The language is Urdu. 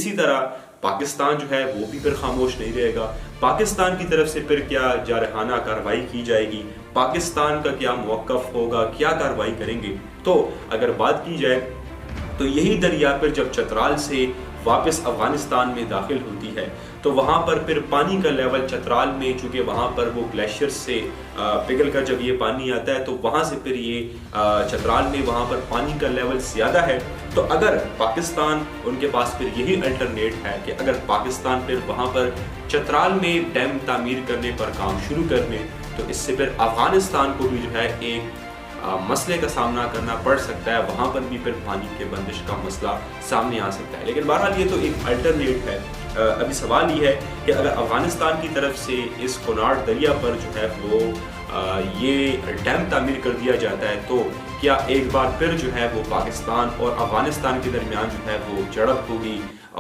اسی طرح پاکستان جو ہے وہ بھی پھر خاموش نہیں رہے گا. پاکستان کی طرف سے پھر کیا جارحانہ کارروائی کی جائے گی, پاکستان کا کیا موقف ہوگا, کیا کارروائی کریں گے. تو اگر بات کی جائے تو یہی دریا پھر جب چترال سے واپس افغانستان میں داخل ہوتی ہے تو وہاں پر پھر پانی کا لیول چترال میں, چونکہ وہاں پر وہ گلیشیئر سے پگھل کر جب یہ پانی آتا ہے تو وہاں سے پھر یہ چترال میں وہاں پر پانی کا لیول زیادہ ہے. تو اگر پاکستان, ان کے پاس پھر یہی الٹرنیٹ ہے کہ اگر پاکستان پھر وہاں پر چترال میں ڈیم تعمیر کرنے پر کام شروع کر دیں تو اس سے پھر افغانستان کو بھی جو ہے ایک مسئلے کا سامنا کرنا پڑ سکتا ہے, وہاں پر بھی پھر پانی کے بندش کا مسئلہ سامنے آ سکتا ہے. لیکن بہرحال یہ تو ایک الٹرنیٹ ہے. ابھی سوال یہ ہے کہ اگر افغانستان کی طرف سے اس کناٹ دریا پر جو ہے وہ یہ ڈیم تعمیر کر دیا جاتا ہے تو کیا ایک بار پھر جو ہے وہ پاکستان اور افغانستان کے درمیان جو ہے وہ جھڑپ ہوگی